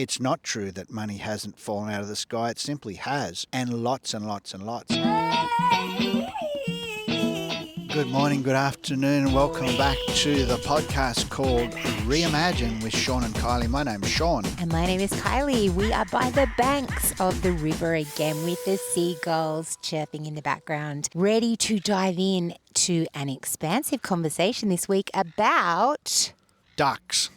It's not true that money hasn't fallen out of the sky. It simply has, and lots and lots and lots. Good morning, good afternoon, and welcome back to the podcast called Reimagine with Sean and Kylie. My name's Sean. And my name is Kylie. We are by the banks of the river again with the seagulls chirping in the background, ready to dive in to an expansive conversation this week about... Ducks.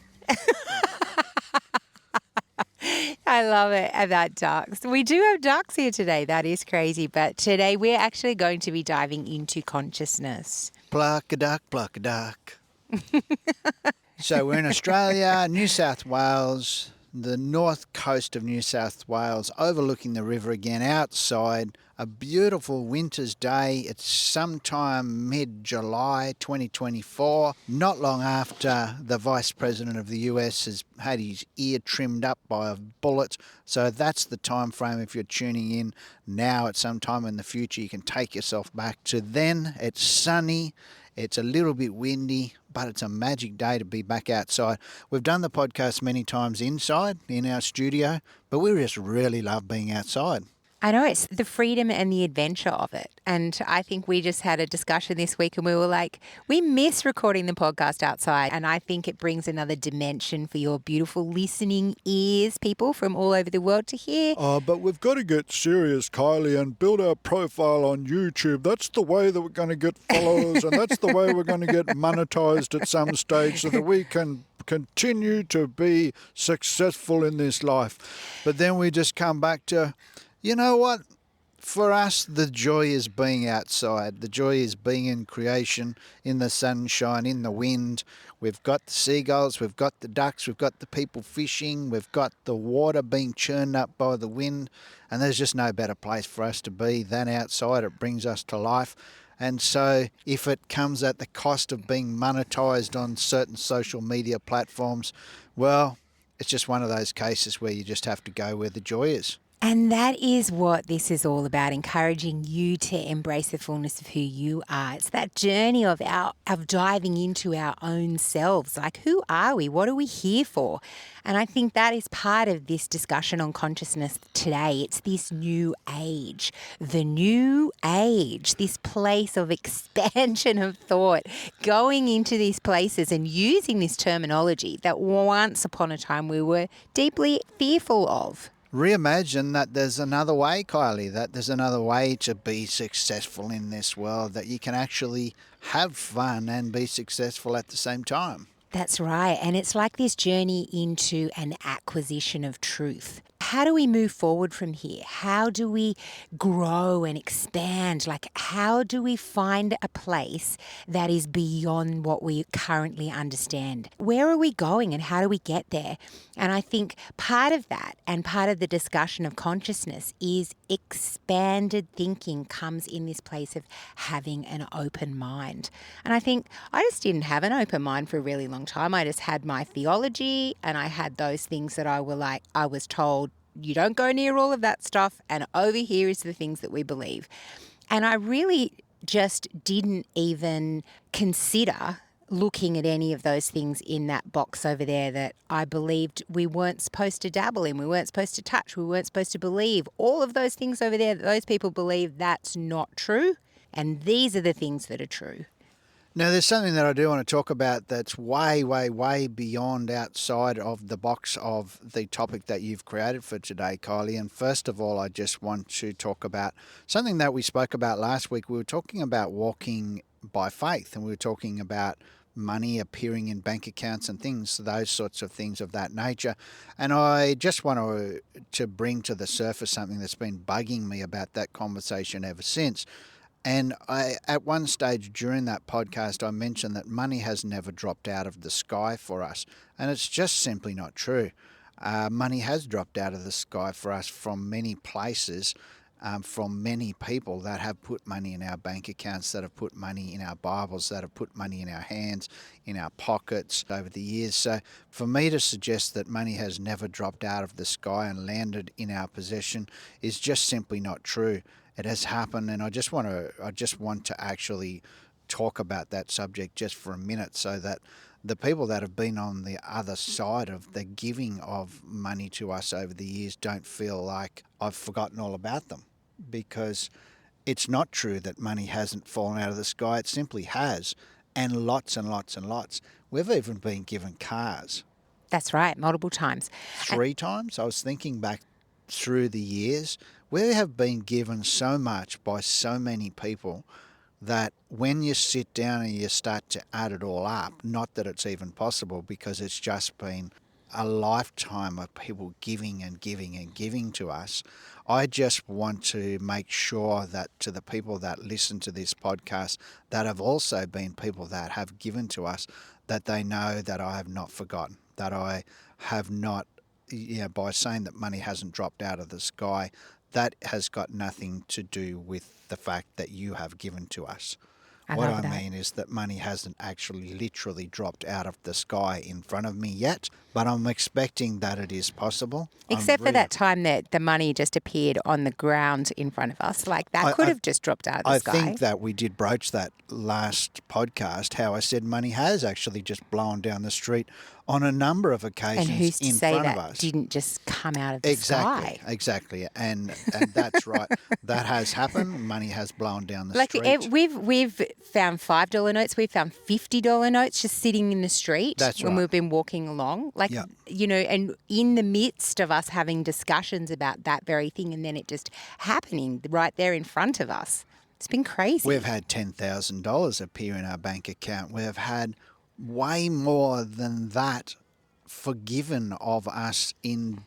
I love it, about ducks. We do have ducks here today. That is crazy. But today we're actually going to be diving into consciousness. Pluck a duck, pluck a duck. So we're in Australia, New South Wales, the north coast of New South Wales, overlooking the river again, outside, a beautiful winter's day. It's sometime mid-July 2024, not long after the Vice President of the US has had his ear trimmed up by a bullet. So that's the time frame if you're tuning in now at some time in the future. You can take yourself back to then. It's sunny. It's a little bit windy, but it's a magic day to be back outside. We've done the podcast many times inside in our studio, but we just really love being outside. I know, it's the freedom and the adventure of it. And I think we just had a discussion this week and we were like, we miss recording the podcast outside. And I think it brings another dimension for your beautiful listening ears, people from all over the world to hear. But we've got to get serious, Kylie, and build our profile on YouTube. That's the way that we're going to get followers, and that's the way we're going to get monetized at some stage so that we can continue to be successful in this life. But then we just come back to... You know what? For us, the joy is being outside. The joy is being in creation, in the sunshine, in the wind. We've got the seagulls, we've got the ducks, we've got the people fishing, we've got the water being churned up by the wind, and there's just no better place for us to be than outside. It brings us to life. And so if it comes at the cost of being monetized on certain social media platforms, well, it's just one of those cases where you just have to go where the joy is. And that is what this is all about, encouraging you to embrace the fullness of who you are. It's that journey of diving into our own selves. Like, who are we? What are we here for? And I think that is part of this discussion on consciousness today. It's this new age, the new age, this place of expansion of thought, going into these places and using this terminology that once upon a time we were deeply fearful of. Reimagine that there's another way, Kylie, that there's another way to be successful in this world, that you can actually have fun and be successful at the same time. That's right. And it's like this journey into an acquisition of truth. How do we move forward from here? How do we grow and expand? Like, how do we find a place that is beyond what we currently understand? Where are we going and how do we get there? And I think part of that and part of the discussion of consciousness is expanded thinking comes in this place of having an open mind. And I think I just didn't have an open mind for a really long time. I just had my theology and I had those things that I was told, you don't go near all of that stuff, and over here is the things that we believe. And I really just didn't even consider looking at any of those things in that box over there that I believed we weren't supposed to dabble in, we weren't supposed to touch, we weren't supposed to believe. All of those things over there that those people believe, that's not true. And these are the things that are true. Now, there's something that I do want to talk about that's way, way, way beyond outside of the box of the topic that you've created for today, Kylie. And first of all, I just want to talk about something that we spoke about last week. We were talking about walking by faith, and we were talking about money appearing in bank accounts and things, those sorts of things of that nature. And I just want to bring to the surface something that's been bugging me about that conversation ever since. And at one stage during that podcast, I mentioned that money has never dropped out of the sky for us. And it's just simply not true. Money has dropped out of the sky for us from many places, from many people that have put money in our bank accounts, that have put money in our Bibles, that have put money in our hands, in our pockets over the years. So for me to suggest that money has never dropped out of the sky and landed in our possession is just simply not true. It has happened, and I just want to actually talk about that subject just for a minute so that the people that have been on the other side of the giving of money to us over the years don't feel like I've forgotten all about them, because it's not true that money hasn't fallen out of the sky. It simply has, and lots and lots and lots. We've even been given cars That's right, multiple times. 3 times. I was thinking back through the years, we have been given so much by so many people that when you sit down and you start to add it all up, not that it's even possible, because it's just been a lifetime of people giving and giving and giving to us. I just want to make sure that to the people that listen to this podcast, that have also been people that have given to us, that they know that I have not forgotten, that I have not, by saying that money hasn't dropped out of the sky, that has got nothing to do with the fact that you have given to us. What I mean is that money hasn't actually literally dropped out of the sky in front of me yet, but I'm expecting that it is possible. Except for that time that the money just appeared on the ground in front of us. Like that could have just dropped out of the sky. I think that we did broach that last podcast, how I said money has actually just blown down the street on a number of occasions and who's to in say front that of us. didn't just come out of the sky? Exactly. And that's right. That has happened. Money has blown down the street. Like we've found $5 notes, we've found $50 notes just sitting in the street when we've been walking along. Like, and in the midst of us having discussions about that very thing, and then it just happening right there in front of us. It's been crazy. We've had $10,000 appear in our bank account. We've had way more than that forgiven of us in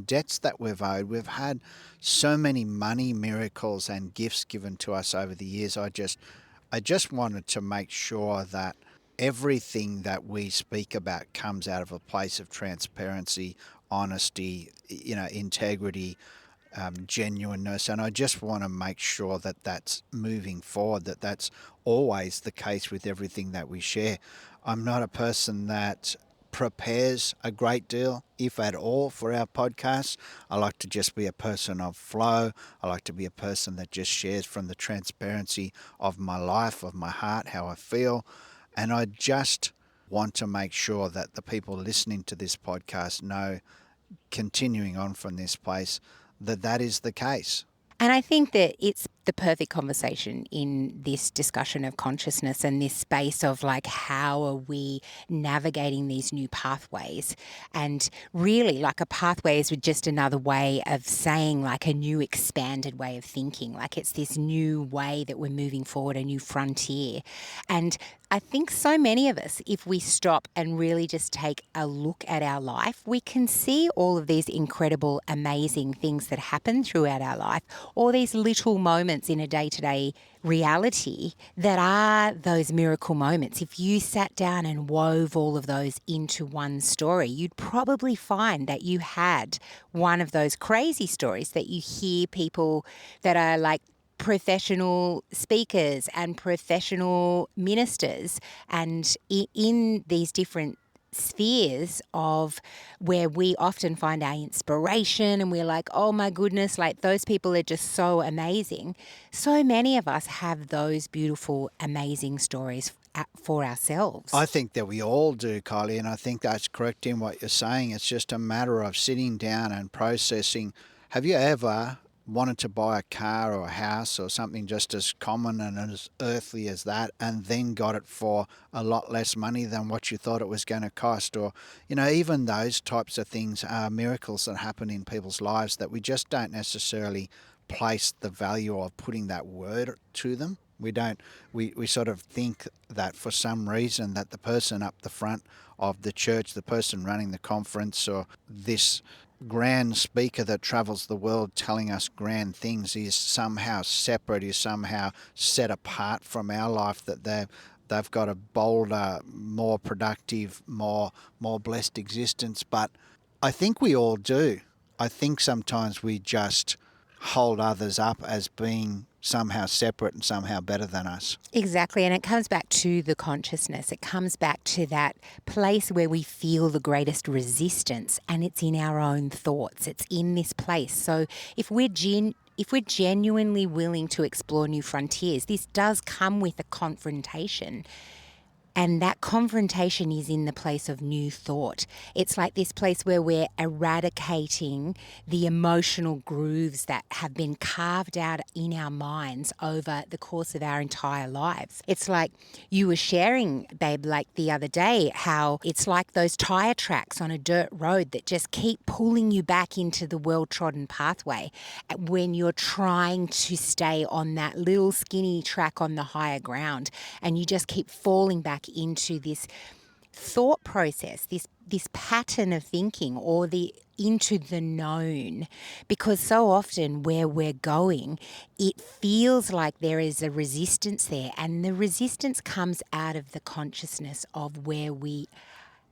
debts that we've owed. We've had so many money miracles and gifts given to us over the years. I just wanted to make sure that everything that we speak about comes out of a place of transparency, honesty, integrity, genuineness, and I just want to make sure that that's moving forward, that that's always the case with everything that we share. I'm not a person that prepares a great deal, if at all, for our podcast. I like to just be a person of flow. I like to be a person that just shares from the transparency of my life, of my heart, how I feel, and I just want to make sure that the people listening to this podcast know, continuing on from this place, that is the case. And I think that it's the perfect conversation in this discussion of consciousness and this space of like, how are we navigating these new pathways? And really, like, a pathway is just another way of saying, like, a new expanded way of thinking. Like, it's this new way that we're moving forward, a new frontier. And I think so many of us, if we stop and really just take a look at our life, we can see all of these incredible, amazing things that happen throughout our life, all these little moments in a day-to-day reality that are those miracle moments. If you sat down and wove all of those into one story, you'd probably find that you had one of those crazy stories that you hear people that are like professional speakers and professional ministers, and in these different spheres of where we often find our inspiration, and we're like, oh my goodness, like, those people are just so amazing. So many of us have those beautiful, amazing stories for ourselves. I think that we all do, Kylie, and I think that's correct in what you're saying. It's just a matter of sitting down and processing. Have you ever wanted to buy a car or a house or something just as common and as earthly as that, and then got it for a lot less money than what you thought it was going to cost? Or, even those types of things are miracles that happen in people's lives that we just don't necessarily place the value of putting that word to them. We sort of think that for some reason that the person up the front of the church, the person running the conference, or this grand speaker that travels the world telling us grand things is somehow separate, is somehow set apart from our life, that they've got a bolder, more productive, more blessed existence. But I think we all do. I think sometimes we just hold others up as being somehow separate and somehow better than us. Exactly. And it comes back to the consciousness. It comes back to that place where we feel the greatest resistance, and it's in our own thoughts. It's in this place. So if we're genuinely willing to explore new frontiers, this does come with a confrontation. And that confrontation is in the place of new thought. It's like this place where we're eradicating the emotional grooves that have been carved out in our minds over the course of our entire lives. It's like you were sharing, babe, like the other day, how it's like those tire tracks on a dirt road that just keep pulling you back into the well-trodden pathway when you're trying to stay on that little skinny track on the higher ground, and you just keep falling back into this thought process, this pattern of thinking, or into the known, because so often where we're going, it feels like there is a resistance there, and the resistance comes out of the consciousness of where we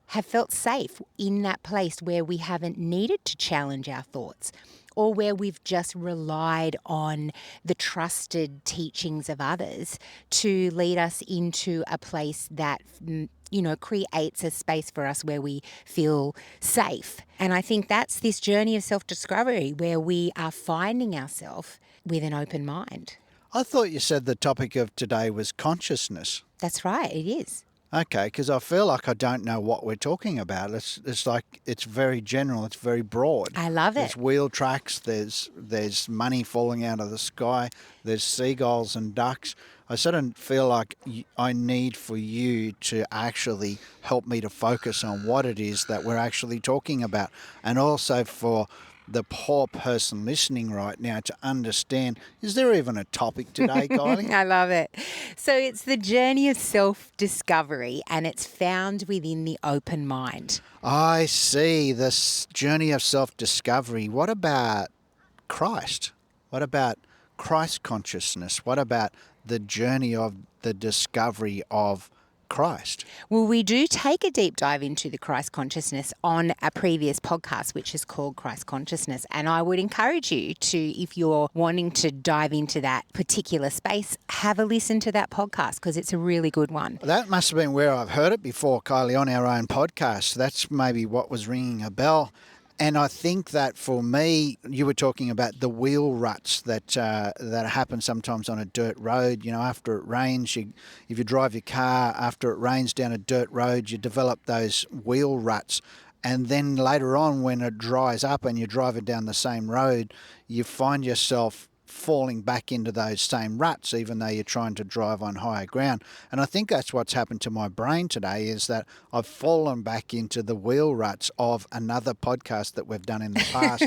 have felt safe in that place where we haven't needed to challenge our thoughts, or where we've just relied on the trusted teachings of others to lead us into a place that, creates a space for us where we feel safe. And I think that's this journey of self-discovery where we are finding ourselves with an open mind. I thought you said the topic of today was consciousness. That's right, it is. Okay, because I feel like I don't know what we're talking about. It's like it's very general. It's very broad. I love it. There's wheel tracks. There's money falling out of the sky. There's seagulls and ducks. I sort of feel like I need for you to actually help me to focus on what it is that we're actually talking about, and also for the poor person listening right now to understand, is there even a topic today, Kylie? I love it. So it's the journey of self-discovery, and it's found within the open mind. I see, this journey of self-discovery. What about Christ? What about Christ consciousness? What about the journey of the discovery of Christ? Well, we do take a deep dive into the Christ consciousness on a previous podcast, which is called Christ Consciousness. And I would encourage you to, if you're wanting to dive into that particular space, have a listen to that podcast, because it's a really good one. That must have been where I've heard it before, Kylie, on our own podcast. That's maybe what was ringing a bell. And I think that for me, you were talking about the wheel ruts that happen sometimes on a dirt road. After it rains, if you drive your car, after it rains down a dirt road, you develop those wheel ruts. And then later on, when it dries up and you're driving down the same road, you find yourself falling back into those same ruts, even though you're trying to drive on higher ground. And I think that's what's happened to my brain today, is that I've fallen back into the wheel ruts of another podcast that we've done in the past.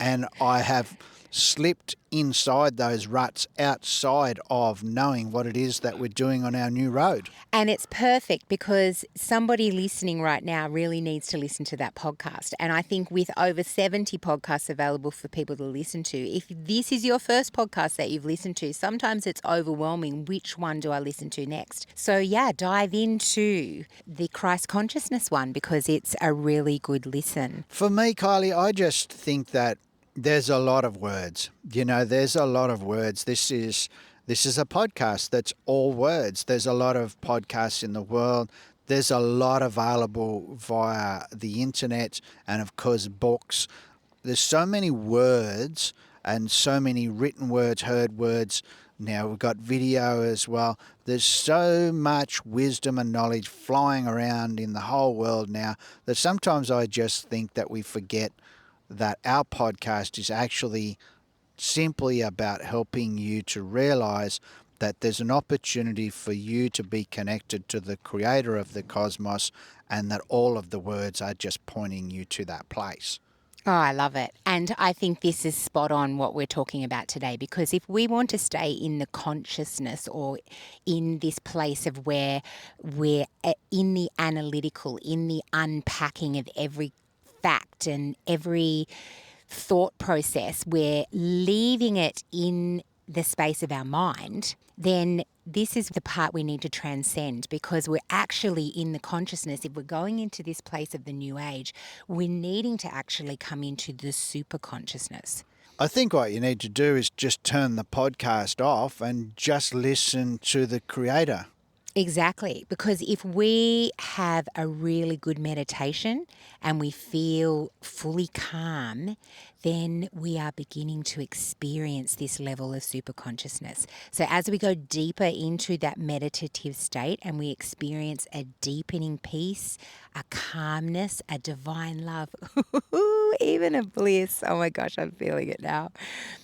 And I have slipped inside those ruts outside of knowing what it is that we're doing on our new road. And it's perfect, because somebody listening right now really needs to listen to that podcast. And I think with over 70 podcasts available for people to listen to, if this is your first podcast that you've listened to, sometimes it's overwhelming. Which one do I listen to next? So yeah, dive into the Christ consciousness one, because it's a really good listen. For me, Kylie, I just think that there's a lot of words. There's a lot of words. This is a podcast that's all words. There's a lot of podcasts in the world. There's a lot available via the internet and, of course, books. There's so many words and so many written words, heard words. Now we've got video as well. There's so much wisdom and knowledge flying around in the whole world now that sometimes I just think that we forget that our podcast is actually simply about helping you to realize that there's an opportunity for you to be connected to the creator of the cosmos, and that all of the words are just pointing you to that place. Oh, I love it. And I think this is spot on what we're talking about today, because if we want to stay in the consciousness, or in this place of where we're in the analytical, in the unpacking of every fact and every thought process, we're leaving it in the space of our mind, then this is the part we need to transcend, because we're actually in the consciousness. If we're going into this place of the new age, we're needing to actually come into the super consciousness. I think what you need to do is just turn the podcast off and just listen to the creator. Exactly. Because if we have a really good meditation and we feel fully calm, then we are beginning to experience this level of superconsciousness. So as we go deeper into that meditative state and we experience a deepening peace, a calmness, a divine love, even a bliss, oh my gosh, I'm feeling it now,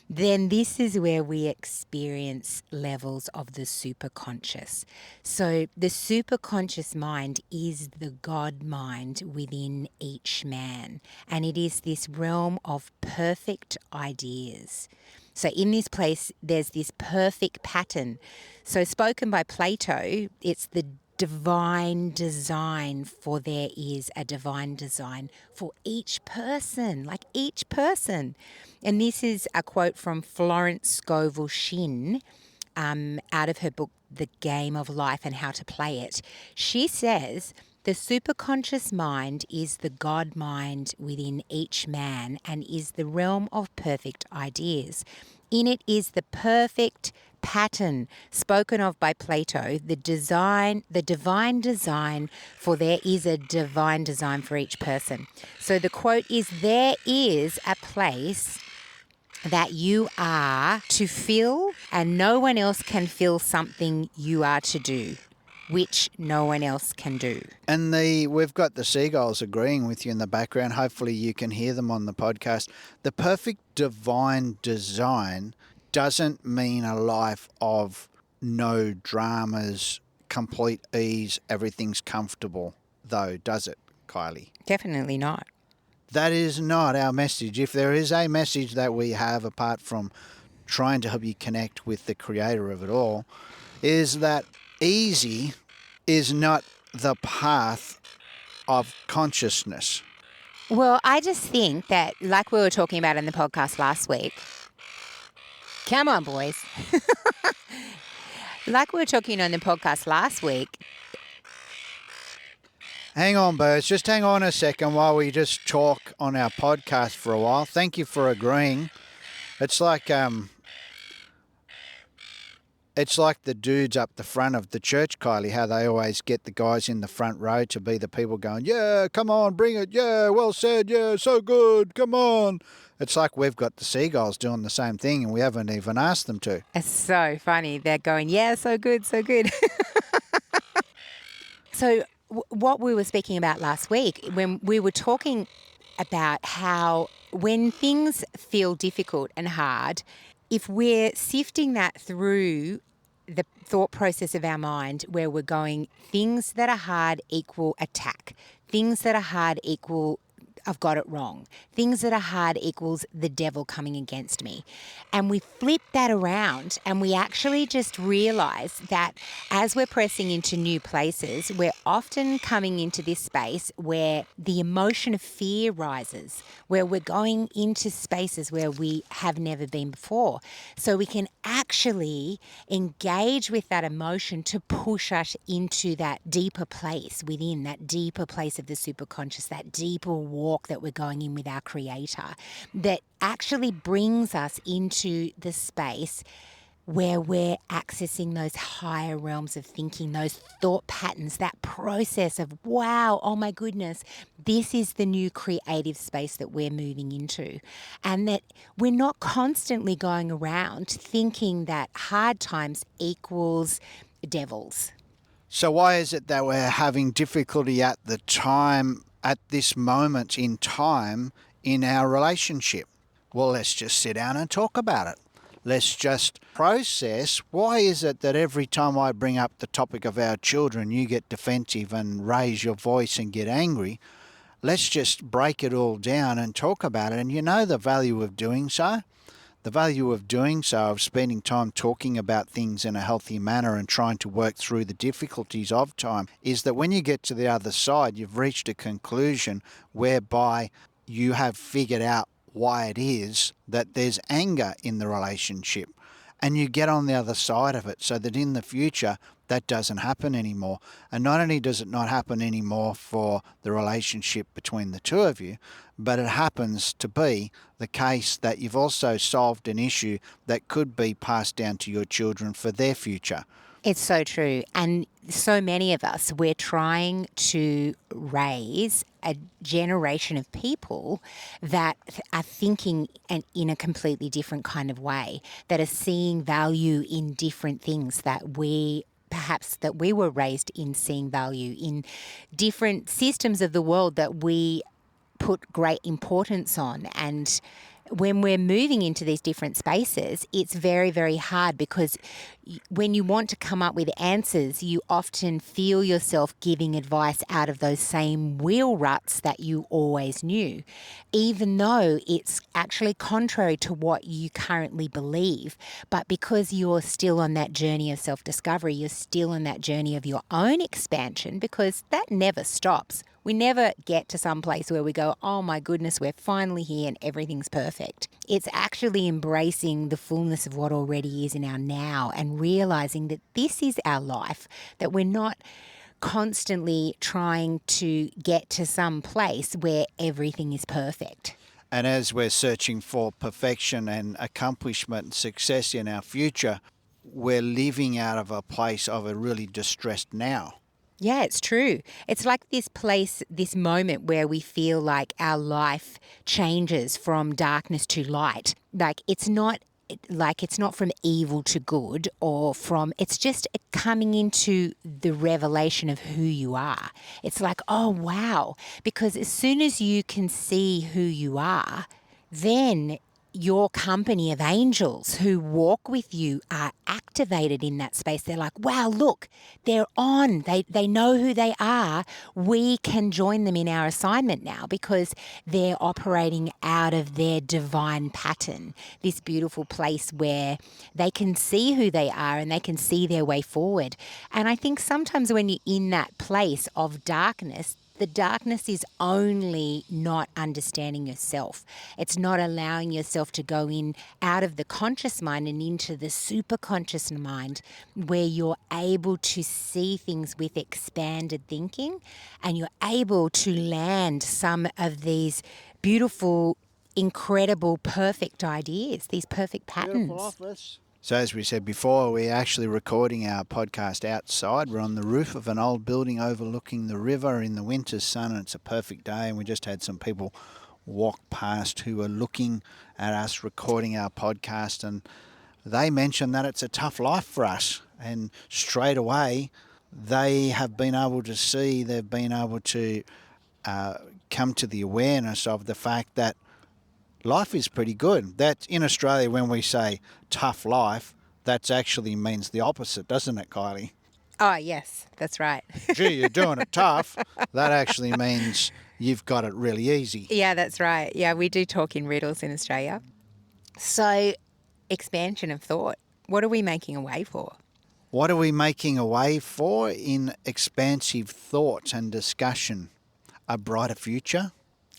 then this is where we experience levels of the superconscious. So the superconscious mind is the God mind within each man, and it is this realm of perfect ideas. So in this place, there's this perfect pattern. So spoken by Plato, it's the divine design, for there is a divine design for each person, like each person. And this is a quote from Florence Scovel Shinn, out of her book, The Game of Life and How to Play It. She says, the superconscious mind is the God mind within each man and is the realm of perfect ideas. In it is the perfect pattern spoken of by Plato, the divine design, for there is a divine design for each person. So the quote is, there is a place that you are to fill, and no one else can fill something you are to do, which no one else can do. And we've got the seagulls agreeing with you in the background. Hopefully you can hear them on the podcast. The perfect divine design doesn't mean a life of no dramas, complete ease, everything's comfortable, though, does it, Kylie? Definitely not. That is not our message. If there is a message that we have, apart from trying to help you connect with the creator of it all, is that easy is not the path of consciousness. Well, I just think that, like we were talking about in the podcast last week, come on, boys. Like we were talking on the podcast last week. Hang on, birds. Just hang on a second while we just talk on our podcast for a while. Thank you for agreeing. It's like the dudes up the front of the church, Kylie, how they always get the guys in the front row to be the people going, yeah, come on, bring it. Yeah, well said. Yeah, so good. Come on. It's like we've got the seagulls doing the same thing and we haven't even asked them to. It's so funny. They're going, yeah, so good, so good. So what we were speaking about last week, when we were talking about how when things feel difficult and hard, if we're sifting that through the thought process of our mind, where we're going, things that are hard equal attack, things that are hard equal I've got it wrong, things that are hard equals the devil coming against me. And we flip that around and we actually just realize that as we're pressing into new places, we're often coming into this space where the emotion of fear rises, where we're going into spaces where we have never been before. So we can actually engage with that emotion to push us into that deeper place within, that deeper place of the superconscious, that deeper walk that we're going in with our creator, that actually brings us into the space where we're accessing those higher realms of thinking, those thought patterns, that process of, wow, oh my goodness, this is the new creative space that we're moving into. And that we're not constantly going around thinking that hard times equals devils. So why is it that we're having difficulty at the time, at this moment in time in our relationship? Well, let's just sit down and talk about it. Let's just process, why is it that every time I bring up the topic of our children, you get defensive and raise your voice and get angry? Let's just break it all down and talk about it. And you know the value of doing so? The value of doing so, of spending time talking about things in a healthy manner and trying to work through the difficulties of time, is that when you get to the other side, you've reached a conclusion whereby you have figured out why it is that there's anger in the relationship, and you get on the other side of it so that in the future that doesn't happen anymore. And not only does it not happen anymore for the relationship between the two of you, but it happens to be the case that you've also solved an issue that could be passed down to your children for their future. It's so true. And so many of us, we're trying to raise a generation of people that are thinking in a completely different kind of way, that are seeing value in different things that we were raised in seeing value in, different systems of the world that we put great importance on. And when we're moving into these different spaces, it's very, very hard because when you want to come up with answers, you often feel yourself giving advice out of those same wheel ruts that you always knew, even though it's actually contrary to what you currently believe. But because you're still on that journey of self-discovery, you're still on that journey of your own expansion, because that never stops. We never get to some place where we go, oh my goodness, we're finally here and everything's perfect. It's actually embracing the fullness of what already is in our now and realizing that this is our life, that we're not constantly trying to get to some place where everything is perfect. And as we're searching for perfection and accomplishment and success in our future, we're living out of a place of a really distressed now. Yeah, it's true. It's like this place, this moment where we feel like our life changes from darkness to light. It's not from evil to good, it's just coming into the revelation of who you are. It's like, oh, wow. Because as soon as you can see who you are, then your company of angels who walk with you are activated in that space. They're like, wow, look, they're on. They know who they are. We can join them in our assignment now because they're operating out of their divine pattern, this beautiful place where they can see who they are and they can see their way forward. And I think sometimes when you're in that place of darkness, the darkness is only not understanding yourself. It's not allowing yourself to go in out of the conscious mind and into the super conscious mind, where you're able to see things with expanded thinking and you're able to land some of these beautiful, incredible, perfect ideas, these perfect patterns. So as we said before, we're actually recording our podcast outside. We're on the roof of an old building overlooking the river in the winter sun, and it's a perfect day. And we just had some people walk past who were looking at us recording our podcast, and they mentioned that it's a tough life for us. And straight away, they have been able to see, they've been able to come to the awareness of the fact that life is pretty good. That in Australia, when we say tough life, that actually means the opposite, doesn't it, Kylie? Oh, yes, that's right. Gee, you're doing it tough. That actually means you've got it really easy. Yeah, that's right. Yeah, we do talk in riddles in Australia. So, expansion of thought. What are we making a way for? What are we making a way for in expansive thought and discussion? A brighter future?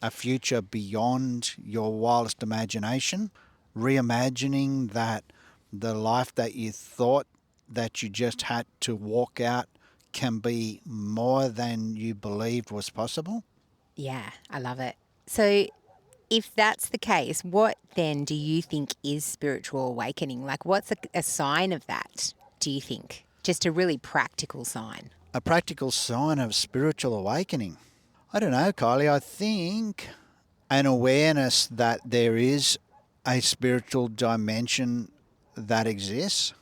A future beyond your wildest imagination, reimagining that the life that you thought that you just had to walk out can be more than you believed was possible. Yeah, I love it. So if that's the case, what then do you think is spiritual awakening? Like, what's a sign of that, do you think? Just a really practical sign. A practical sign of spiritual awakening. I don't know, Kylie. I think an awareness that there is a spiritual dimension that exists.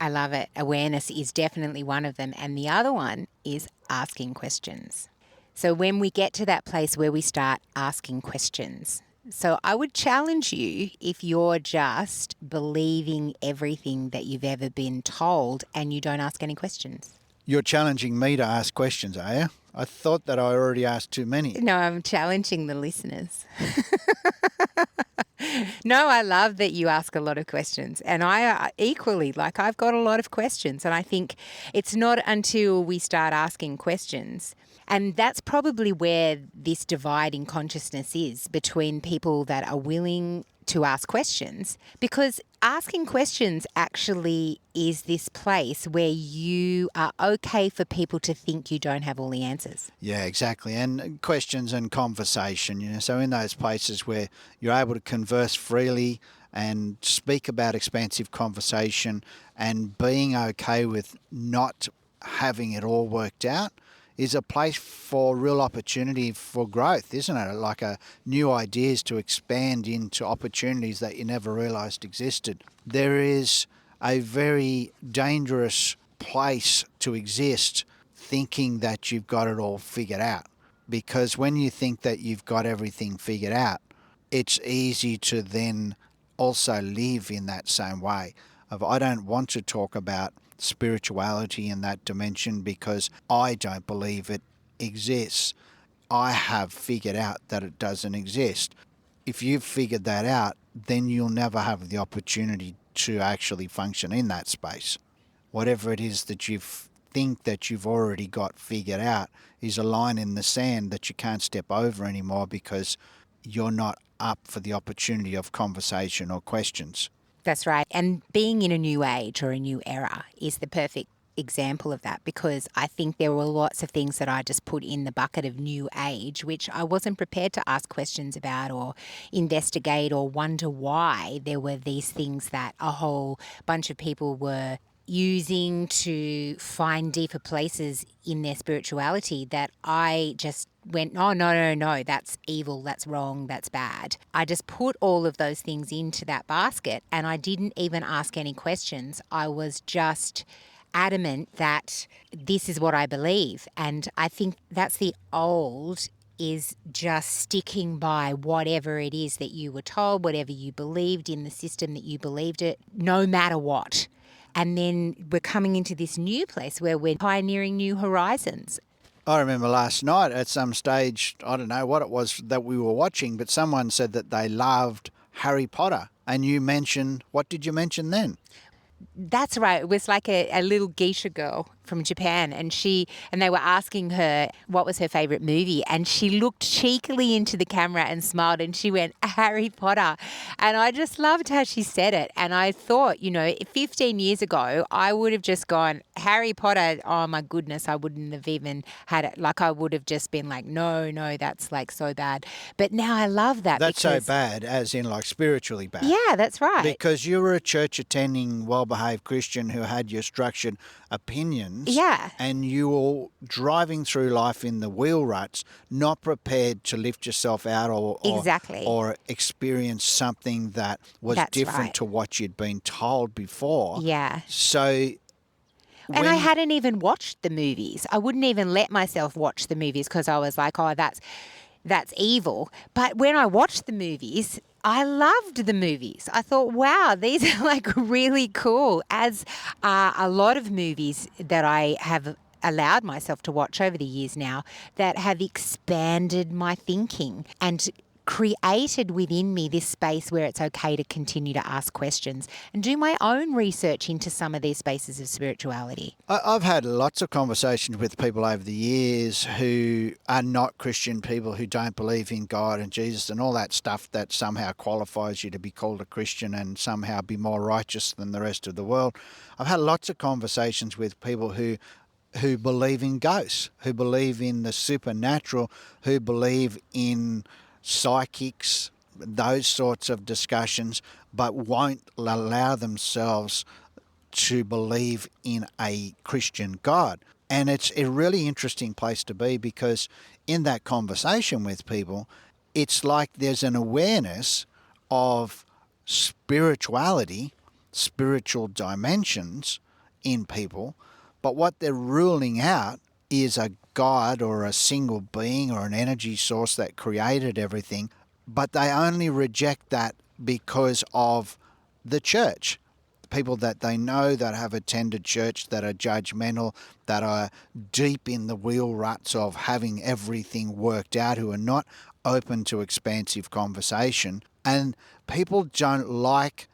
I love it. Awareness is definitely one of them. And the other one is asking questions. So when we get to that place where we start asking questions, so I would challenge you, if you're just believing everything that you've ever been told and you don't ask any questions. You're challenging me to ask questions, are you? I thought that I already asked too many. No, I'm challenging the listeners. No, I love that you ask a lot of questions. And I equally, I've got a lot of questions. And I think it's not until we start asking questions. And that's probably where this divide in consciousness is between people that are willing to ask questions, because asking questions actually is this place where you are okay for people to think you don't have all the answers. Yeah, exactly. And questions and conversation, so in those places where you're able to converse freely and speak about expansive conversation and being okay with not having it all worked out is a place for real opportunity for growth, isn't it? Like a new ideas to expand into opportunities that you never realized existed. There is a very dangerous place to exist thinking that you've got it all figured out. Because when you think that you've got everything figured out, it's easy to then also live in that same way of I don't want to talk about spirituality in that dimension because I don't believe it exists. I have figured out that it doesn't exist. If you've figured that out, then you'll never have the opportunity to actually function in that space. Whatever it is that you think that you've already got figured out is a line in the sand that you can't step over anymore because you're not up for the opportunity of conversation or questions. That's right. And being in a new age or a new era is the perfect example of that, because I think there were lots of things that I just put in the bucket of new age, which I wasn't prepared to ask questions about or investigate or wonder why there were these things that a whole bunch of people were using to find deeper places in their spirituality that I just went, oh, no, that's evil, that's wrong, that's bad. I just put all of those things into that basket and I didn't even ask any questions. I was just adamant that this is what I believe. And I think that's the old is just sticking by whatever it is that you were told, whatever you believed in the system that you believed it, no matter what. And then we're coming into this new place where we're pioneering new horizons. I remember last night at some stage, I don't know what it was that we were watching, but someone said that they loved Harry Potter. And you mentioned, what did you mention then? That's right. It was like a little geisha girl from Japan, and they were asking her what was her favourite movie, and she looked cheekily into the camera and smiled, and she went, Harry Potter. And I just loved how she said it. And I thought, 15 years ago, I would have just gone, Harry Potter, oh my goodness, I wouldn't have even had it. Like I would have just been like, no, that's like so bad. But now I love that. That's so bad, as in like spiritually bad. Yeah, that's right. Because you were a church attending, well-behaved Christian who had your structured opinions. Yeah. And you were driving through life in the wheel ruts, not prepared to lift yourself out or experience something that was different to what you'd been told before. Yeah. So... And I hadn't even watched the movies. I wouldn't even let myself watch the movies because I was like, oh, that's evil. But when I watched the movies, I loved the movies. I thought, wow, these are like really cool, as are a lot of movies that I have allowed myself to watch over the years now that have expanded my thinking and created within me this space where it's okay to continue to ask questions and do my own research into some of these spaces of spirituality. I've had lots of conversations with people over the years who are not Christian people, who don't believe in God and Jesus and all that stuff that somehow qualifies you to be called a Christian and somehow be more righteous than the rest of the world. I've had lots of conversations with people who believe in ghosts, who believe in the supernatural, who believe in psychics, those sorts of discussions, but won't allow themselves to believe in a Christian God. And it's a really interesting place to be because in that conversation with people, it's like there's an awareness of spirituality, spiritual dimensions in people, but what they're ruling out is a God or a single being or an energy source that created everything, but they only reject that because of the church. People that they know that have attended church, that are judgmental, that are deep in the wheel ruts of having everything worked out, who are not open to expansive conversation. And people don't like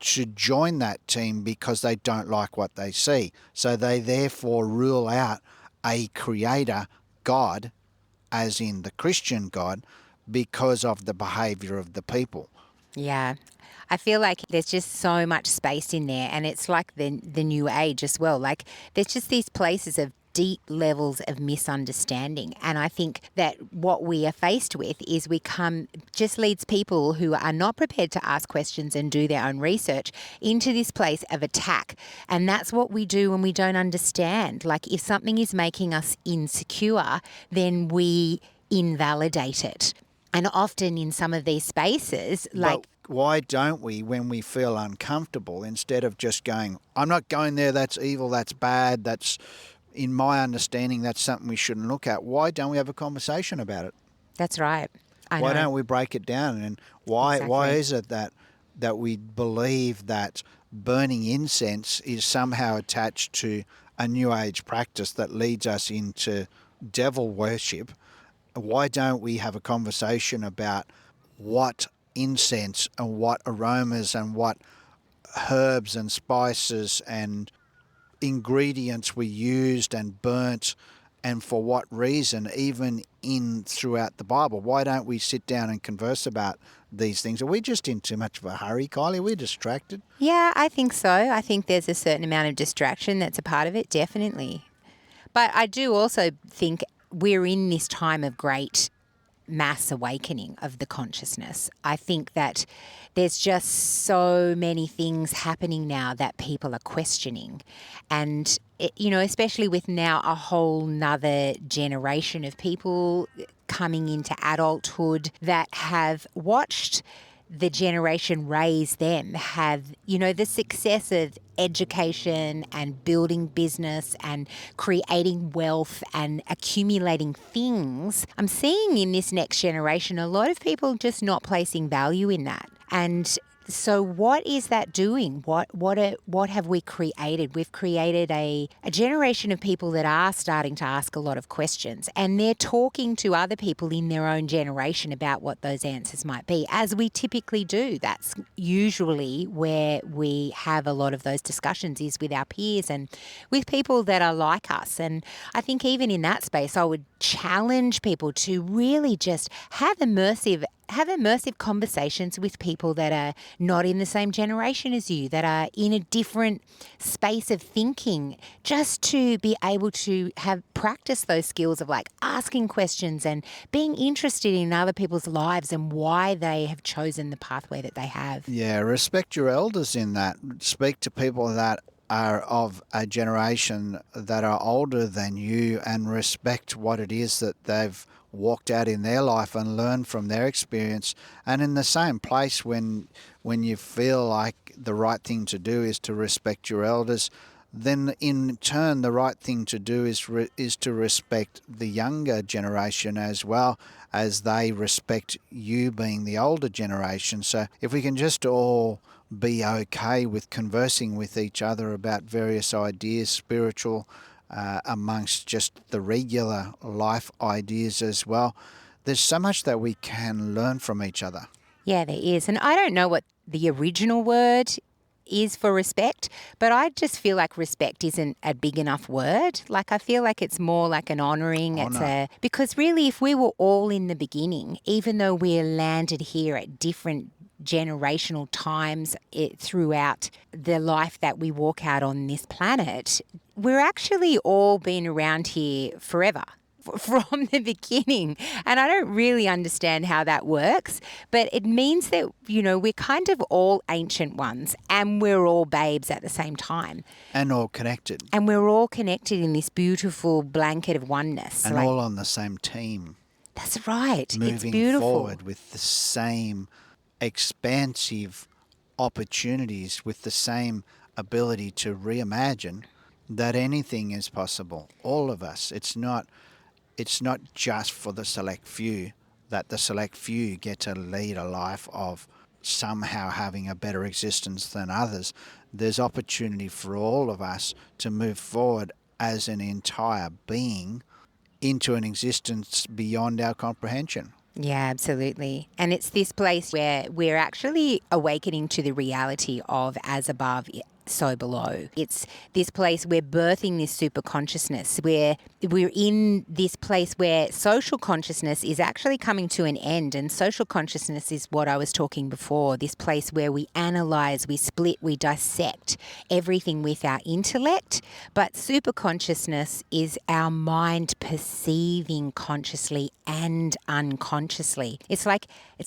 to join that team because they don't like what they see. So they therefore rule out a creator God, as in the Christian God, because of the behaviour of the people. Yeah. I feel like there's just so much space in there, and it's like the new age as well. Like there's just these places of deep levels of misunderstanding. And I think that what we are faced with is just leads people who are not prepared to ask questions and do their own research into this place of attack. And that's what we do when we don't understand. Like, if something is making us insecure, then we invalidate it. And often in some of these spaces, like... But why don't we, when we feel uncomfortable, instead of just going, I'm not going there, that's evil, that's bad, that's, in my understanding, that's something we shouldn't look at, why don't we have a conversation about it? That's right. I Why know. don't we break it down? And why Exactly. is it that we believe that burning incense is somehow attached to a New Age practice that leads us into devil worship? Why don't we have a conversation about what incense and what aromas and what herbs and spices and ingredients we used and burnt, and for what reason, even in throughout the Bible? Why don't we sit down and converse about these things? Are we just in too much of a hurry, Kylie? Are we distracted? Yeah, I think so. I think there's a certain amount of distraction that's a part of it, definitely. But I do also think we're in this time of great mass awakening of the consciousness. I think that there's just so many things happening now that people are questioning. And, especially with now a whole nother generation of people coming into adulthood that have watched the generation raise them, have, the success of education and building business and creating wealth and accumulating things. I'm seeing in this next generation a lot of people just not placing value in that. And so what is that doing? What have we created? We've created a generation of people that are starting to ask a lot of questions, and they're talking to other people in their own generation about what those answers might be, as we typically do. That's usually where we have a lot of those discussions, is with our peers and with people that are like us. And I think even in that space, I would challenge people to really just have immersive conversations with people that are not in the same generation as you, that are in a different space of thinking, just to be able to have practice those skills of like asking questions and being interested in other people's lives and why they have chosen the pathway that they have. Yeah, respect your elders in that. Speak to people that are of a generation that are older than you, and respect what it is that they've walked out in their life and learn from their experience. And in the same place, when you feel like the right thing to do is to respect your elders, then in turn the right thing to do is to respect the younger generation as well, as they respect you being the older generation. So if we can just all be okay with conversing with each other about various ideas, spiritual, amongst just the regular life ideas as well, there's so much that we can learn from each other. Yeah, there is. And I don't know what the original word is for respect, but I just feel like respect isn't a big enough word. Like, I feel like it's more like an honouring. Because really, if we were all in the beginning, even though we're landed here at different generational times throughout the life that we walk out on this planet, we're actually all been around here forever. From the beginning. And I don't really understand how that works, but it means that, we're kind of all ancient ones, and we're all babes at the same time. And all connected. And we're all connected in this beautiful blanket of oneness. And all on the same team. That's right. Moving it's beautiful. forward with the same expansive opportunities, with the same ability to reimagine that anything is possible. All of us. It's not just for the select few, that the select few get to lead a life of somehow having a better existence than others. There's opportunity for all of us to move forward as an entire being into an existence beyond our comprehension. Yeah, absolutely. And it's this place where we're actually awakening to the reality of as above, so below. It's this place we're birthing this super consciousness, where we're in this place where social consciousness is actually coming to an end. And social consciousness is what I was talking before, this place where we analyze, we split, we dissect everything with our intellect. But super consciousness is our mind perceiving consciously and unconsciously. It's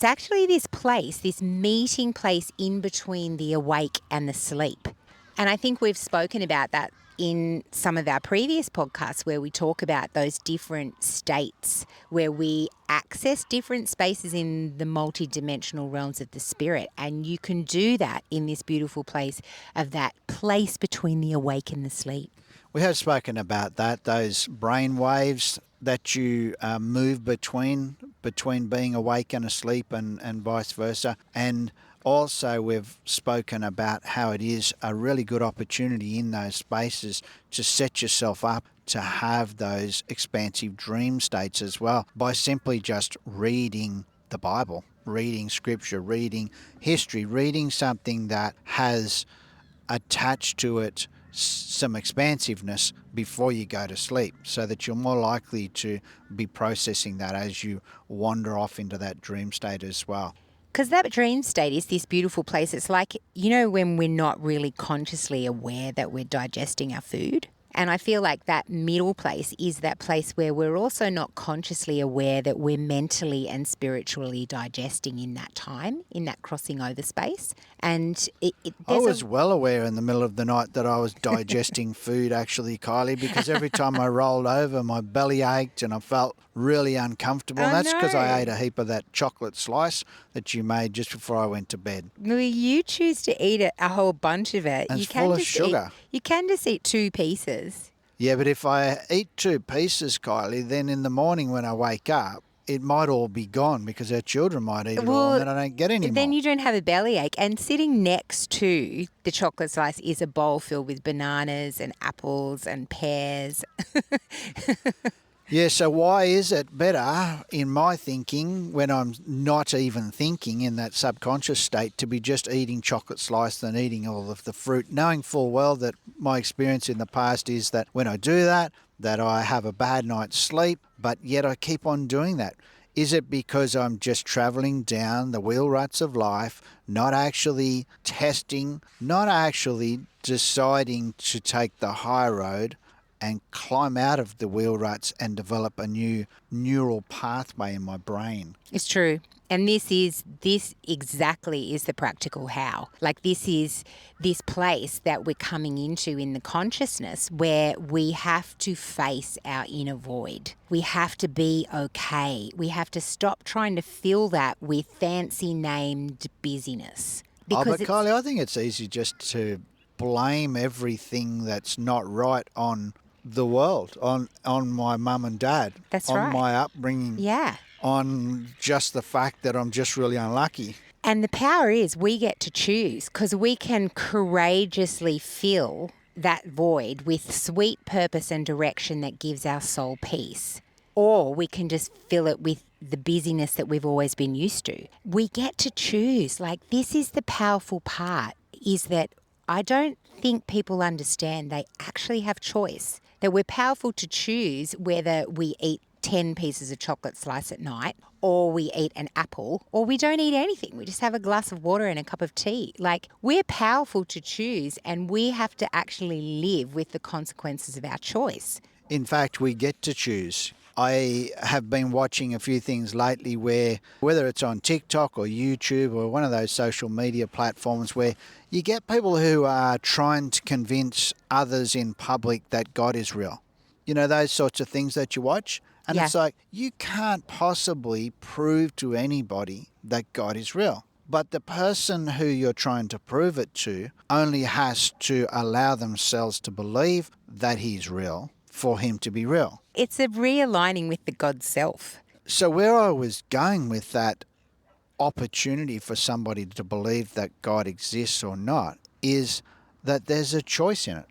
actually this place, this meeting place in between the awake and the sleep. And I think we've spoken about that in some of our previous podcasts, where we talk about those different states where we access different spaces in the multidimensional realms of the spirit. And you can do that in this beautiful place of that place between the awake and the sleep. We have spoken about that, those brain waves that you move between being awake and asleep and vice versa. And also we've spoken about how it is a really good opportunity in those spaces to set yourself up to have those expansive dream states as well, by simply just reading the Bible, reading scripture, reading history, reading something that has attached to it some expansiveness before you go to sleep, so that you're more likely to be processing that as you wander off into that dream state as well. Because that dream state is this beautiful place. It's like, when we're not really consciously aware that we're digesting our food. And I feel like that middle place is that place where we're also not consciously aware that we're mentally and spiritually digesting in that time, in that crossing over space. And I was well aware in the middle of the night that I was digesting food, actually, Kylie, because every time I rolled over, my belly ached and I felt really uncomfortable. And that's because I ate a heap of that chocolate slice that you made just before I went to bed. Well, you choose to eat a whole bunch of it. And it's full of sugar. You can just eat 2 pieces. Yeah, but if I eat 2 pieces, Kylie, then in the morning when I wake up, it might all be gone because our children might eat it all and then I don't get any more. Then you don't have a bellyache. And sitting next to the chocolate slice is a bowl filled with bananas and apples and pears. Yeah, so why is it better, in my thinking, when I'm not even thinking in that subconscious state, to be just eating chocolate slice than eating all of the fruit, knowing full well that my experience in the past is that when I do that I have a bad night's sleep, but yet I keep on doing that. Is it because I'm just travelling down the wheel ruts of life, not actually testing, not actually deciding to take the high road and climb out of the wheel ruts and develop a new neural pathway in my brain? It's true. And this exactly is the practical how. Like, this is this place that we're coming into in the consciousness where we have to face our inner void. We have to be okay. We have to stop trying to fill that with fancy named busyness. But Kylie, I think it's easy just to blame everything that's not right on the world, on my mum and dad. That's on right. my upbringing. Yeah. On just the fact that I'm just really unlucky. And the power is we get to choose, because we can courageously fill that void with sweet purpose and direction that gives our soul peace. Or we can just fill it with the busyness that we've always been used to. We get to choose. Like, this is the powerful part, is that I don't think people understand they actually have choice. That we're powerful to choose whether we eat 10 pieces of chocolate slice at night, or we eat an apple, or we don't eat anything. We just have a glass of water and a cup of tea. Like, we're powerful to choose, and we have to actually live with the consequences of our choice. In fact, we get to choose. I have been watching a few things lately where, whether it's on TikTok or YouTube or one of those social media platforms, where you get people who are trying to convince others in public that God is real. You know, those sorts of things that you watch. And It's like, you can't possibly prove to anybody that God is real. But the person who you're trying to prove it to only has to allow themselves to believe that he's real for him to be real. It's a realigning with the God self. So where I was going with that opportunity for somebody to believe that God exists or not is that there's a choice in it,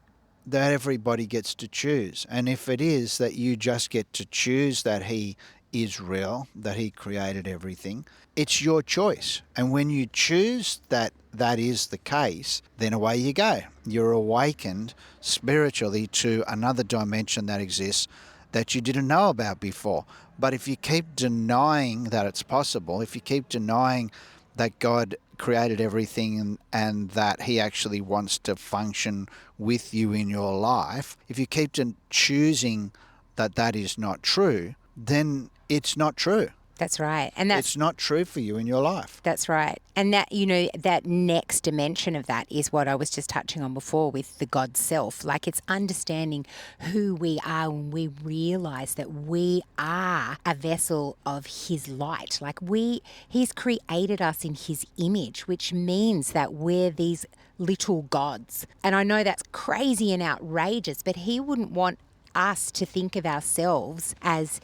that everybody gets to choose. And if it is that you just get to choose that he is real, that he created everything, it's your choice. And when you choose that that is the case, then away you go. You're awakened spiritually to another dimension that exists that you didn't know about before. But if you keep denying that it's possible, if you keep denying that God created everything and that he actually wants to function with you in your life, if you keep choosing that that is not true, then it's not true. That's right. And It's not true for you in your life. that's right. And that, that next dimension of that is what I was just touching on before with the God self. Like, it's understanding who we are when we realize that we are a vessel of his light. Like, he's created us in his image, which means that we're these little gods. And I know that's crazy and outrageous, but he wouldn't want us to think of ourselves as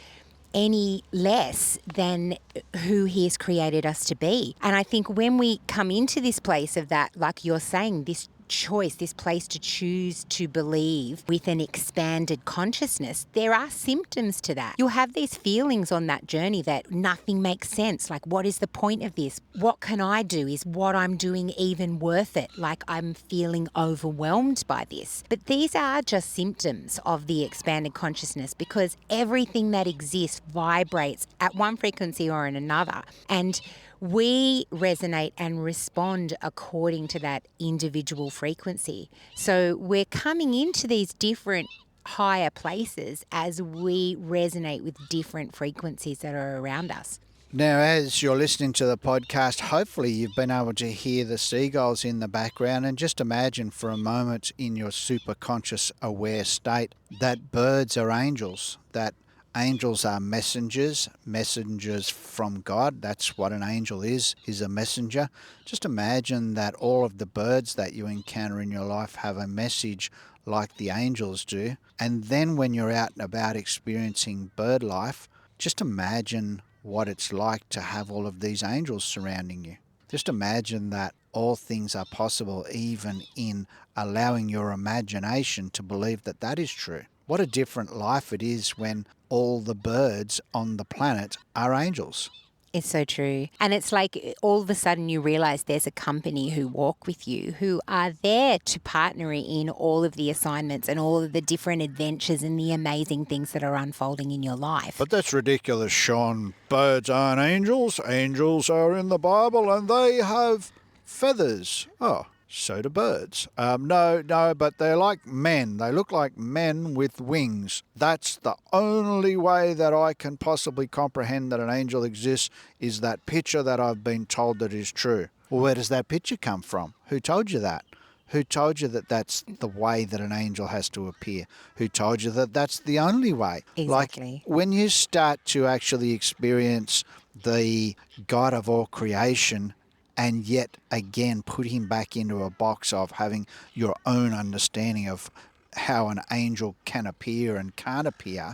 any less than who he has created us to be. And I think when we come into this place of that, like you're saying, this choice, this place to choose to believe with an expanded consciousness, there are symptoms to that. You'll have these feelings on that journey that nothing makes sense. Like, what is the point of this? What can I do? Is what I'm doing even worth it? Like, I'm feeling overwhelmed by this. But these are just symptoms of the expanded consciousness, because everything that exists vibrates at one frequency or in another. And we resonate and respond according to that individual frequency. So we're coming into these different higher places as we resonate with different frequencies that are around us. Now, as you're listening to the podcast, hopefully you've been able to hear the seagulls in the background, and just imagine for a moment in your superconscious aware state that birds are angels, that angels are messengers from God. That's what an angel is a messenger. Just imagine that all of the birds that you encounter in your life have a message like the angels do. And then when you're out and about experiencing bird life, just imagine what it's like to have all of these angels surrounding you. Just imagine that all things are possible, even in allowing your imagination to believe that that is true. What a different life it is when all the birds on the planet are angels. It's so true. And it's like all of a sudden you realize there's a company who walk with you, who are there to partner in all of the assignments and all of the different adventures and the amazing things that are unfolding in your life. But that's ridiculous, Sean. Birds aren't angels. Angels are in the Bible and they have feathers. Oh, so do birds. No, but they're like men. They look like men with wings. That's the only way that I can possibly comprehend that an angel exists, is that picture that I've been told that is true. Well, where does that picture come from? Who told you that? Who told you that that's the way that an angel has to appear? Who told you that that's the only way? Exactly. Like, when you start to actually experience the God of all creation, and yet again put him back into a box of having your own understanding of how an angel can appear and can't appear,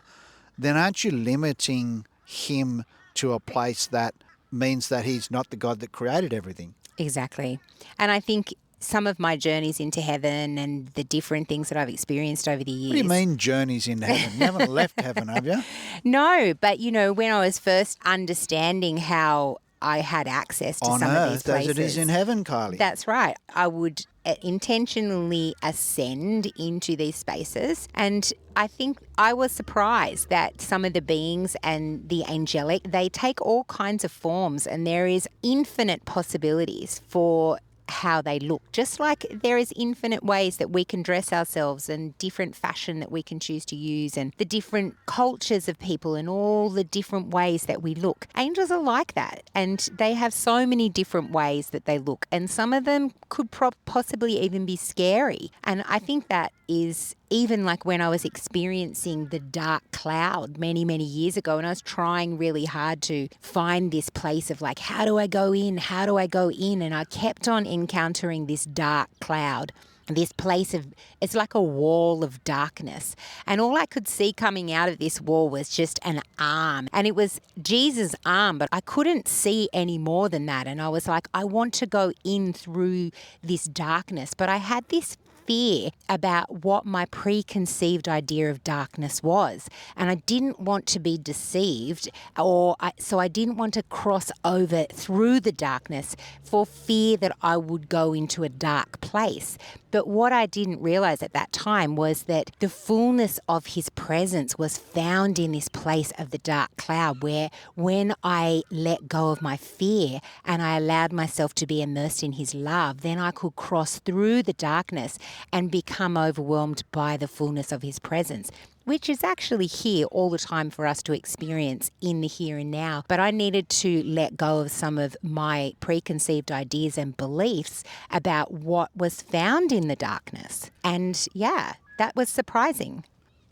then aren't you limiting him to a place that means that he's not the God that created everything? Exactly. And I think some of my journeys into heaven and the different things that I've experienced over the years. What do you mean journeys into heaven? You haven't left heaven, have you? No, but when I was first understanding how I had access to On some of these earth places. as it is in heaven, Kylie. That's right. I would intentionally ascend into these spaces. And I think I was surprised that some of the beings and the angelic, they take all kinds of forms, and there is infinite possibilities for how they look. Just like there is infinite ways that we can dress ourselves and different fashion that we can choose to use, and the different cultures of people and all the different ways that we look. Angels are like that, and they have so many different ways that they look, and some of them could possibly even be scary. And I think that is even like when I was experiencing the dark cloud many, many years ago, and I was trying really hard to find this place of like, how do I go in? How do I go in? And I kept on encountering this dark cloud. this place of, it's like a wall of darkness. And all I could see coming out of this wall was just an arm. And it was Jesus' arm, but I couldn't see any more than that. And I was like, I want to go in through this darkness. But I had this fear about what my preconceived idea of darkness was. And I didn't want to be deceived, so I didn't want to cross over through the darkness for fear that I would go into a dark place. But what I didn't realize at that time was that the fullness of his presence was found in this place of the dark cloud, where when I let go of my fear and I allowed myself to be immersed in his love, then I could cross through the darkness and become overwhelmed by the fullness of his presence, which is actually here all the time for us to experience in the here and now. But I needed to let go of some of my preconceived ideas and beliefs about what was found in the darkness. And yeah, that was surprising.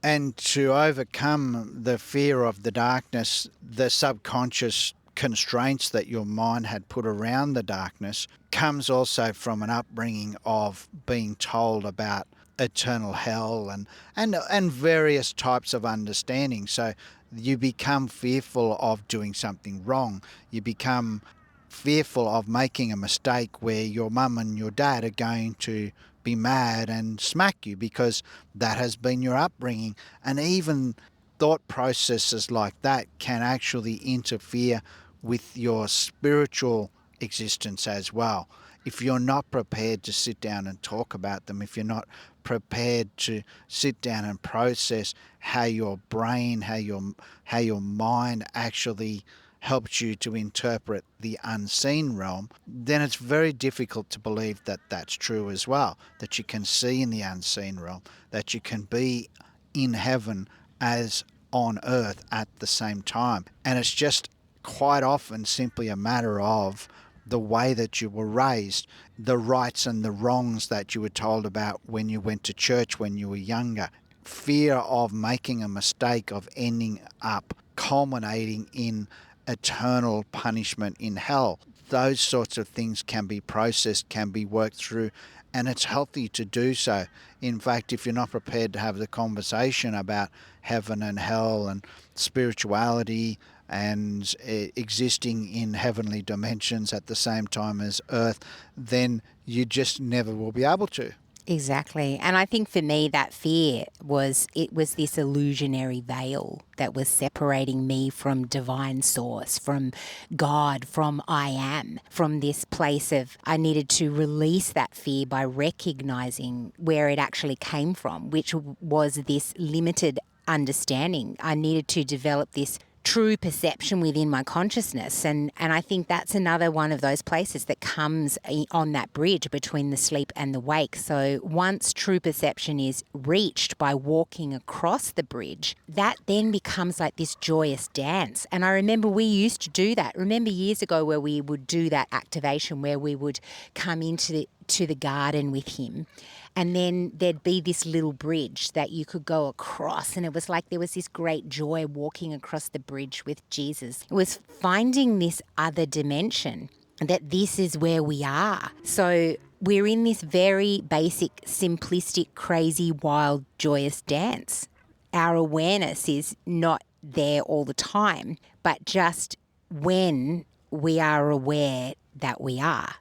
And to overcome the fear of the darkness, the subconscious constraints that your mind had put around the darkness comes also from an upbringing of being told about eternal hell and various types of understanding. So you become fearful of doing something wrong. You become fearful of making a mistake where your mum and your dad are going to be mad and smack you, because that has been your upbringing. And even thought processes like that can actually interfere with your spiritual existence as well. If you're not prepared to sit down and talk about them, if you're not prepared to sit down and process how your brain, how your mind actually helps you to interpret the unseen realm, then it's very difficult to believe that that's true as well, that you can see in the unseen realm, that you can be in heaven as on earth at the same time. And it's just quite often simply a matter of the way that you were raised, the rights and the wrongs that you were told about when you went to church when you were younger, fear of making a mistake, of ending up culminating in eternal punishment in hell. Those sorts of things can be processed, can be worked through, and it's healthy to do so. In fact, if you're not prepared to have the conversation about heaven and hell and spirituality and existing in heavenly dimensions at the same time as earth, then you just never will be able to. Exactly. And I think for me, that fear was this illusionary veil that was separating me from divine source, from God, from I am, from this place of, I needed to release that fear by recognizing where it actually came from, which was this limited understanding. I needed to develop this true perception within my consciousness. And I think that's another one of those places that comes on that bridge between the sleep and the wake. So once true perception is reached by walking across the bridge, that then becomes like this joyous dance. And I remember we used to do that. Remember years ago where we would do that activation where we would come into the garden with him. And then there'd be this little bridge that you could go across. And it was like there was this great joy walking across the bridge with Jesus. It was finding this other dimension, that this is where we are. So we're in this very basic, simplistic, crazy, wild, joyous dance. Our awareness is not there all the time, but just when we are aware that we are.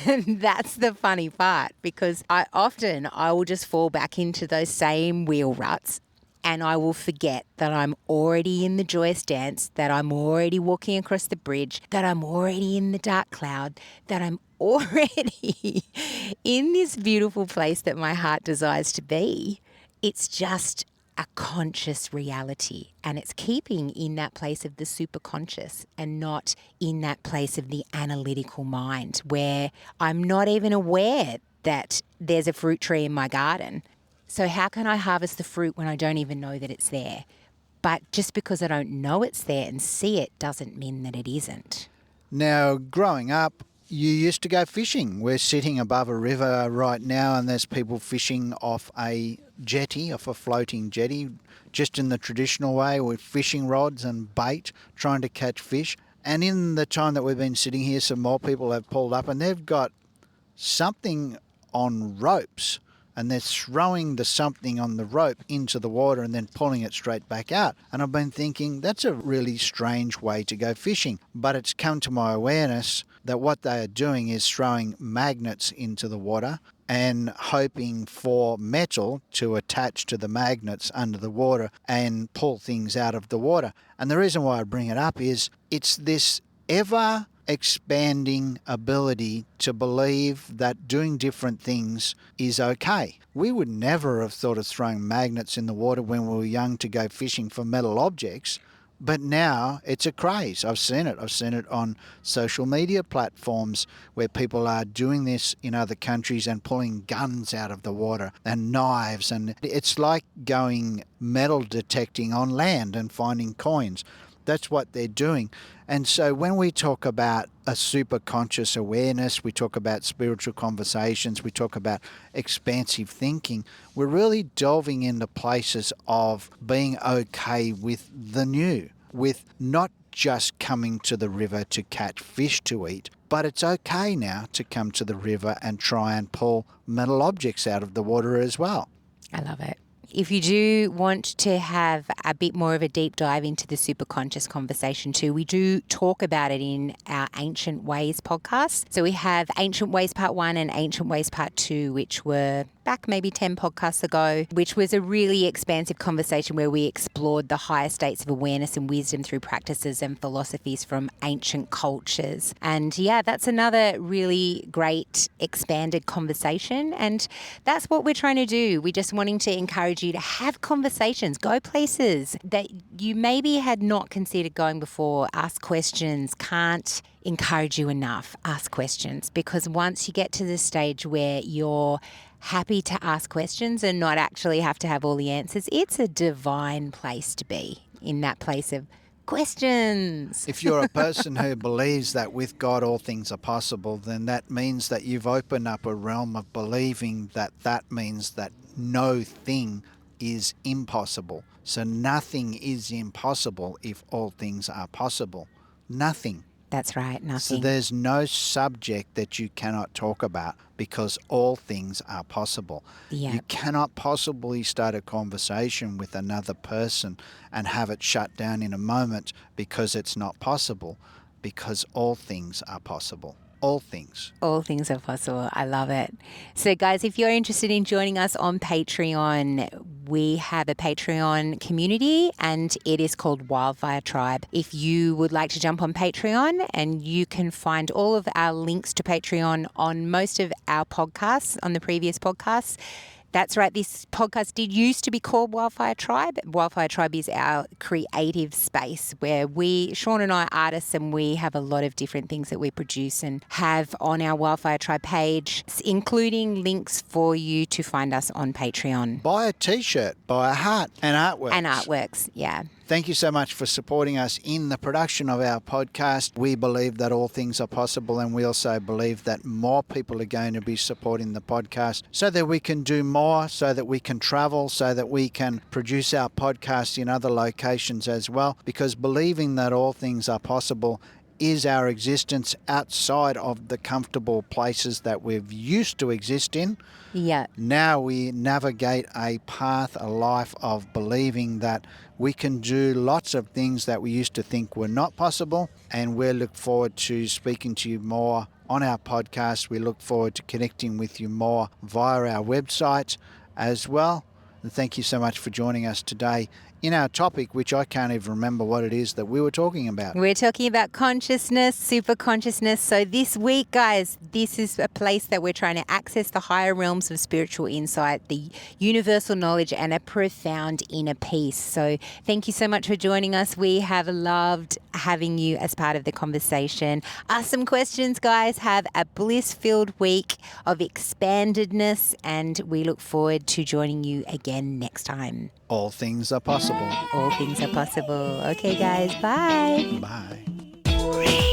And that's the funny part, because I will just fall back into those same wheel ruts, and I will forget that I'm already in the joyous dance, that I'm already walking across the bridge, that I'm already in the dark cloud, that I'm already in this beautiful place that my heart desires to be. It's just a conscious reality, and it's keeping in that place of the superconscious and not in that place of the analytical mind where I'm not even aware that there's a fruit tree in my garden. So how can I harvest the fruit when I don't even know that it's there? But just because I don't know it's there and see it doesn't mean that it isn't. Now, growing up, you used to go fishing. We're sitting above a river right now, and there's people fishing off a jetty, off a floating jetty, just in the traditional way with fishing rods and bait, trying to catch fish. And in the time that we've been sitting here, some more people have pulled up and they've got something on ropes and they're throwing the something on the rope into the water and then pulling it straight back out. And I've been thinking that's a really strange way to go fishing. But it's come to my awareness that what they are doing is throwing magnets into the water and hoping for metal to attach to the magnets under the water and pull things out of the water. And the reason why I bring it up is it's this ever expanding ability to believe that doing different things is okay. We would never have thought of throwing magnets in the water when we were young to go fishing for metal objects. But now it's a craze. I've seen it. I've seen it on social media platforms where people are doing this in other countries and pulling guns out of the water and knives. And it's like going metal detecting on land and finding coins. That's what they're doing. And so when we talk about a super conscious awareness, we talk about spiritual conversations, we talk about expansive thinking, we're really delving into places of being okay with the new, with not just coming to the river to catch fish to eat, but it's okay now to come to the river and try and pull metal objects out of the water as well. I love it. If you do want to have a bit more of a deep dive into the superconscious conversation too, we do talk about it in our Ancient Ways podcast. So we have Ancient Ways Part 1 and Ancient Ways Part 2, which were back maybe 10 podcasts ago, which was a really expansive conversation where we explored the higher states of awareness and wisdom through practices and philosophies from ancient cultures. And yeah, that's another really great expanded conversation. And that's what we're trying to do. We're just wanting to encourage you to have conversations, go places that you maybe had not considered going before, ask questions. Can't encourage you enough, ask questions, because once you get to the stage where you're happy to ask questions and not actually have to have all the answers, it's a divine place to be, in that place of questions. If you're a person who believes that with God all things are possible, then that means that you've opened up a realm of believing that that means that no thing is impossible. So nothing is impossible if all things are possible. Nothing. That's right, nothing. So there's no subject that you cannot talk about because all things are possible. Yep. You cannot possibly start a conversation with another person and have it shut down in a moment because it's not possible, because all things are possible. All things. All things are possible. I love it. So guys, if you're interested in joining us on Patreon, we have a Patreon community and it is called Wildfire Tribe. If you would like to jump on Patreon, and you can find all of our links to Patreon on most of our podcasts, on the previous podcasts. That's right. This podcast did used to be called Wildfire Tribe. Wildfire Tribe is our creative space where Sean and I are artists, and we have a lot of different things that we produce and have on our Wildfire Tribe page, including links for you to find us on Patreon. Buy a t-shirt, buy a hat and artworks. And artworks, yeah. Thank you so much for supporting us in the production of our podcast. We believe that all things are possible, and we also believe that more people are going to be supporting the podcast so that we can do more, so that we can travel, so that we can produce our podcast in other locations as well, because believing that all things are possible is our existence outside of the comfortable places that we've used to exist in. Yeah. Now we navigate a path, a life of believing that we can do lots of things that we used to think were not possible, and we look forward to speaking to you more on our podcast. We look forward to connecting with you more via our website as well. And thank you so much for joining us today in our topic, which I can't even remember what it is that we were talking about. We're talking about consciousness, super consciousness. So this week, guys, this is a place that we're trying to access the higher realms of spiritual insight, the universal knowledge, and a profound inner peace. So thank you so much for joining us. We have loved having you as part of the conversation. Ask some questions, guys. Have a bliss-filled week of expandedness, and we look forward to joining you again next time. All things are possible. All things are possible. Okay, guys. Bye. Bye.